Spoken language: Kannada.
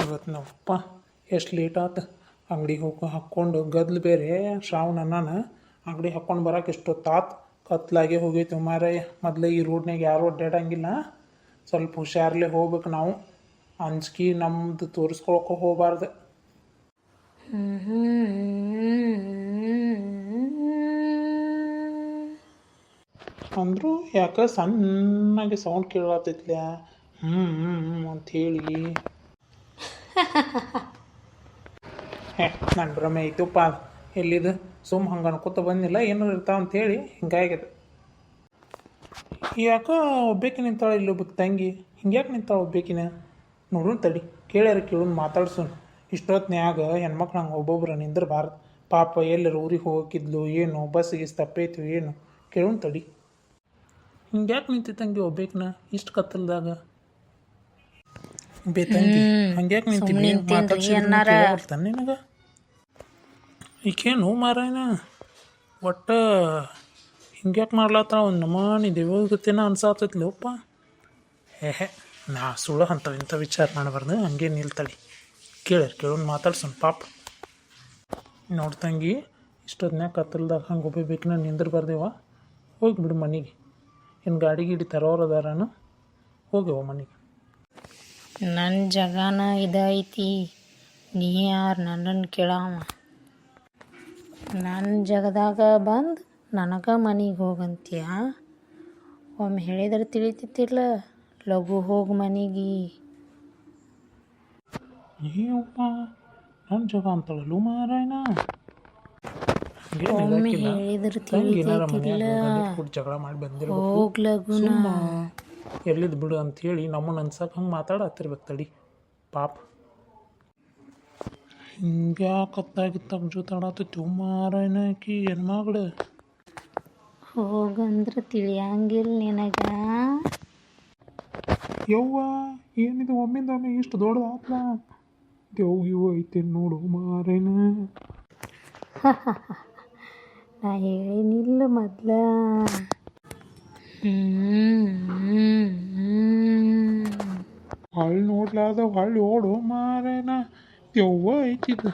ಇವತ್ತು ನಮ್ಮಪ್ಪ ಎಷ್ಟು ಲೇಟ್ ಆತು ಅಂಗಡಿಗೆ ಹೋಗಿ ಹಾಕ್ಕೊಂಡು ಗದ್ಲು ಬೇರೆ ಶ್ರಾವಣ ನಾನು ಅಂಗಡಿ ಹಾಕ್ಕೊಂಡು ಬರೋಕೆ ಎಷ್ಟೊತ್ತಾತು ಕತ್ಲಾಗೆ ಹೋಗೈತೆ ಮಾರಾಯ. ಮೊದಲೇ ಈ ರೋಡ್ನಾಗ ಯಾರೂ ಅಡ್ಡಾಡಂಗಿಲ್ಲ, ಸ್ವಲ್ಪ ಹುಷಾರ್ಲೆ ಹೋಗ್ಬೇಕು ನಾವು. ಅಂಜಿಕೆ ನಮ್ಮದು ತೋರಿಸ್ಕೊಳಕ್ಕೆ ಹೋಗಬಾರ್ದು. ಅಂದರೂ ಯಾಕೆ ಸಣ್ಣಗೆ ಸೌಂಡ್ ಕೇಳತ್ತೈತ್ಲ ಅಂಥೇಳಿ ನನ್ನ ಭ್ರಮೆ ಐತಪ್ಪ. ಎಲ್ಲಿದು ಸುಮ್ಮ ಹಂಗೆ ಅನ್ಕೋತ ಬಂದಿಲ್ಲ, ಏನಾರು ಇರ್ತಾವ ಅಂಥೇಳಿ ಹಿಂಗಾಗ್ಯದ. ಯಾಕೆ ಒಬ್ಬೇಕಿ ನಿಂತಾಳ ಇಲ್ಲಿ ಒಬ್ಬಕ್ಕೆ ತಂಗಿ, ಹಿಂಗ್ಯಾಕೆ ನಿಂತಾಳ ಒಬ್ಬೇಕಿನ? ನೋಡೋಣ ತಡಿ, ಕೇಳ್ಯಾರ ಕೇಳೋಣ ಮಾತಾಡ್ಸೋಣ. ಇಷ್ಟೊತ್ತಿನ್ಯಾಗ ಹೆಣ್ಮಕ್ಳು ಹಂಗೆ ಒಬ್ಬೊಬ್ರು ನಿಂದಿರಬಾರ್ದು. ಪಾಪ ಎಲ್ಲರೂ ಊರಿಗೆ ಹೋಗಿದ್ಲು ಏನು, ಬಸ್ಸಿಗೆ ತಪ್ಪೈತಿ ಏನು, ಕೇಳೋಣ ತಡಿ. ಹಿಂಗ್ಯಾಕೆ ನಿಂತಿ ತಂಗಿ ಒಬ್ಬೇಕಿನ ಇಷ್ಟು ಕತ್ತಲ್ದಾಗ? ಬೇತಂಗಿ ಹಂಗ್ಯಾಕೆ ನಿಂತಿ ಮಾತಾಡ್ತಾನೆ ನಿನಗೆ? ಈಕೇನು ಮಾರಾಯನ ಒಟ್ಟು ಹಿಂಗ್ಯಾಕೆ ಮಾಡ್ಲತ್ತಾಳ? ಒಂದು ನಮಾನಿ ದೇವಗತಿನ ಅನ್ಸಾತೈತ್ಲಪ್ಪ. ನಾ ಸುಳ್ಳು ಇಂಥ ವಿಚಾರ ಮಾಡಬಾರ್ದು. ಹಂಗೆ ನಿಲ್ತಾಳಿ, ಕೇಳೋಣ ಮಾತಾಡ್ಸೋಣ ಪಾಪ. ನೋಡ್ತಂಗಿ ಇಷ್ಟೊತ್ತಿನಾಗ ಕತ್ತಲ್ದಾಗ ಹಂಗೆ ಒಬ್ಬಬೇಕಿನ ನಿಂದಿರ್ಬಾರ್ದೇವ. ಹೋಗಿಬಿಡು ಮನೆಗೆ. ಏನು ಗಾಡಿ ಗಿಡಿ ತರೋರದಾರನು? ಹೋಗ್ಯವ ಮನೆಗೆ. ನನ್ನ ಜಗನ ಇದೈತಿ, ನೀ ಯಾರು ನನ್ನನ್ನು ಕೇಳಾವ? ನನ್ನ ಜಗದಾಗ ಬಂದು ನನಗೆ ಮನೆಗೆ ಹೋಗಂತೀಯ? ಒಮ್ಮೆ ಹೇಳಿದ್ರೆ ತಿಳಿತಿತ್ತಿಲ್ಲ, ಲಘು ಹೋಗಿ ಮನೆಗೆ. ಏಯಪ್ಪ ನನ್ನ ಜಗ ಅಂತಳಲು ಮಾರಾಯಣ. ಒಮ್ಮೆ ಹೇಳಿದ್ರೆ ತಿಳಿತಿತ್ತಿಲ್ಲ, ಜಗಳ ಮಾಡಿ ಬಂದಿರ ಹೋಗ್ ಲಘುನ. ಎಲ್ಲಿದ್ದು ಬಿಡು ಅಂಥೇಳಿ ನಮ್ಮನ್ನು ಅನ್ಸಕ್ಕೆ ಹಂಗೆ ಮಾತಾಡತ್ತಿರ್ಬೇಕು ತಡಿ ಪಾಪ. ಹಿಂಗ್ಯಾಕತ್ತಾಗಿತ್ತಾಗ ಜೊತಾಡತ್ತೈತಿ ಮಾರಾಯಣ ಆಕಿ ಹೆಣ್ಮಗಳು. ಹೋಗಂದ್ರೆ ತಿಳಿಯಂಗಿಲ್ಲ ನಿನಗ? ಯವ್ವ ಏನಿದು ಒಮ್ಮಿಂದೊಮ್ಮೆ ಇಷ್ಟು ದೊಡ್ಡದಾತ್ಲ? ದೇವ್ ಐತೆ ನೋಡು ಮಾರಾಯಣ. ನಾ ಹೇಳಿನಿಲ್ಲ ಮೊದ್ಲ. ಹೊಳ್ಳಿ ನೋಡ್ಲಾರ್ದ ಹೊಳ್ಳಿ ಓಡು ಮಾರಾಯಣ. ಯವ್ವ ಐತಿದ್ದು